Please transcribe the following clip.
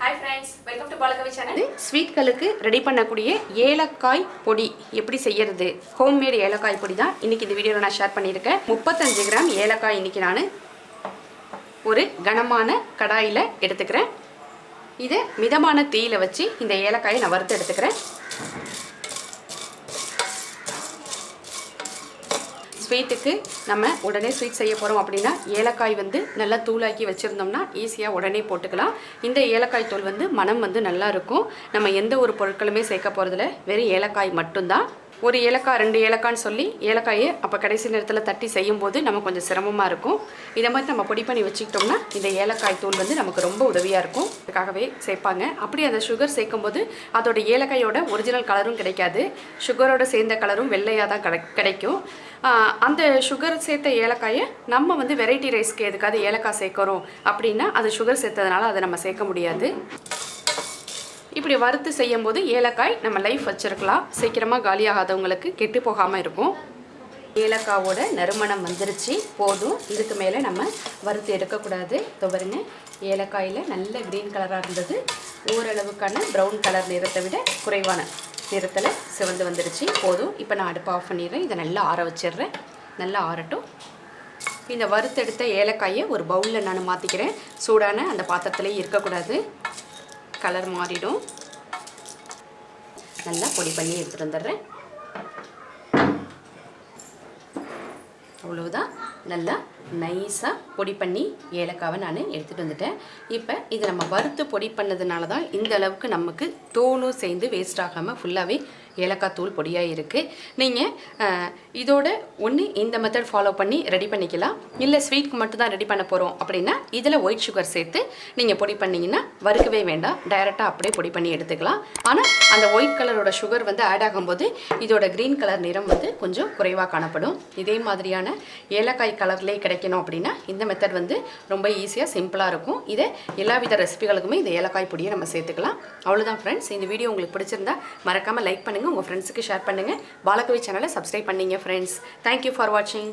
Hi friends, welcome to balakavi channel. Sweet கலுக்கு ready பண்ணக்கூடிய ஏலக்காய் பொடி எப்படி செய்யறது? ஹோம்மேட் ஏலக்காய் பொடி தான் இன்னைக்கு இந்த வீடியோல நான் ஷேர் பண்ணியிருக்கேன். 35 கிராம் ஏலக்காய் இன்னைக்கு நான் ஒரு கனமான கடாயில எடுத்துக்கிறேன். இதை மிதமான தீயில வச்சு இந்த ஏலக்காயை நான் வறுத்து எடுத்துக்கிறேன். ஸ்வீட்டுக்கு நம்ம உடனே ஸ்வீட் செய்ய போகிறோம் அப்படின்னா ஏலக்காய் வந்து நல்லா தூளாக்கி வச்சுருந்தோம்னா ஈஸியாக உடனே போட்டுக்கலாம். இந்த ஏலக்காய் தூள் வந்து மனம் வந்து நல்லா இருக்கும். நம்ம எந்த ஒரு பொருட்களுமே சேர்க்க போகிறதில்ல, வெறும் ஏலக்காய் மட்டும்தான். ஒரு ஏலக்காய் 2 ஏலக்காய்ன்னு சொல்லி ஏலக்காயை அப்போ கடைசி நேரத்தில் தட்டி செய்யும்போது நமக்கு கொஞ்சம் சிரமமாக இருக்கும். இதை மாதிரி நம்ம பொடி பண்ணி வச்சுக்கிட்டோம்னா இந்த ஏலக்காய் தூள் வந்து நமக்கு ரொம்ப உதவியாக இருக்கும். அதுக்காகவே சேர்ப்பாங்க. அப்படி அந்த சுகர் சேர்க்கும்போது அதோட ஏலக்காயோட ஒரிஜினல் கலரும் கிடைக்காது, சுகரோட சேர்ந்த கலரும் வெள்ளையாக தான் கிடைக்கும். அந்த சுகர் சேர்த்த ஏலக்காயை நம்ம வந்து வெரைட்டி ரைஸ்க்கு எதுக்காவது ஏலக்காய் சேர்க்குறோம் அப்படின்னா அது சுகர் சேர்த்ததுனால அதை நம்ம சேர்க்க முடியாது. இப்படி வறுத்து செய்யும் போது ஏலக்காய் நம்ம லைஃப் வச்சுருக்கலாம். சீக்கிரமாக காலியாகாதவங்களுக்கு கெட்டு போகாமல் இருக்கும். ஏலக்காவோட நறுமணம் வந்துருச்சு, போதும். இதுக்கு மேலே நம்ம வறுத்து எடுக்கக்கூடாது. பாருங்க, ஏலக்காயில் நல்ல க்ரீன் கலராக இருந்தது. ஓரளவுக்கான ப்ரௌன் கலர் நிறத்தை விட குறைவான நிறத்தில் சிவந்து வந்துருச்சு, போதும். இப்போ நான் அடுப்பு ஆஃப் பண்ணிடுறேன். இதை நல்லா ஆற வச்சிடுறேன். நல்லா ஆறட்டும். இந்த வறுத்தெடுத்த ஏலக்காயை ஒரு பவுலில் நான் மாற்றிக்கிறேன். சூடான அந்த பாத்திரத்துலேயே இருக்கக்கூடாது, கலர் மாறிடும். நல்லா பொடி பண்ணி எடுத்துகிட்டு வந்துடுறேன். அவ்வளவுதான். நல்லா நைஸாக பொடி பண்ணி ஏலக்காவை நான் எடுத்துகிட்டு வந்துட்டேன். இப்போ இதை நம்ம வறுத்து பொடி பண்ணதுனால தான் இந்த அளவுக்கு நமக்கு தோலும் சேர்ந்து வேஸ்ட் ஆகாமல் ஃபுல்லாகவே ஏலக்காய் தூள் பொடியாக இருக்குது. நீங்கள் இதோட ஒன்று இந்த மெத்தட் ஃபாலோ பண்ணி ரெடி பண்ணிக்கலாம். இல்லை ஸ்வீட்க்கு மட்டும் தான் ரெடி பண்ண போகிறோம் அப்படின்னா இதில் ஒயிட் சுகர் சேர்த்து நீங்கள் பொடி பண்ணிங்கன்னா வறுக்கவே வேண்டாம், டைரெக்டாக அப்படியே பொடி பண்ணி எடுத்துக்கலாம். ஆனால் அந்த ஒயிட் கலரோட சுகர் வந்து ஆட் ஆகும்போது இதோட க்ரீன் கலர் நிறம் வந்து கொஞ்சம் குறைவாக காணப்படும். இதே மாதிரியான ஏலக்காய் கலர்லேயே கிடைக்கணும் அப்படின்னா இந்த மெத்தட் வந்து ரொம்ப ஈஸியாக சிம்பிளாக இருக்கும். இதை எல்லா வித ரெசிபிகளுக்குமே இந்த ஏலக்காய் பொடியை நம்ம சேர்த்துக்கலாம். அவ்வளோதான் ஃப்ரெண்ட்ஸ். இந்த வீடியோ உங்களுக்கு பிடிச்சிருந்தா மறக்காமல் லைக் பண்ணுங்கள், உங்கள் ஃப்ரெண்ட்ஸுக்கு ஷேர் பண்ணுங்கள். பாலகவி சேனலை சப்ஸ்கிரைப் பண்ணிங்க ஃப்ரெண்ட்ஸ். தேங்க்யூ ஃபார் வாட்சிங்.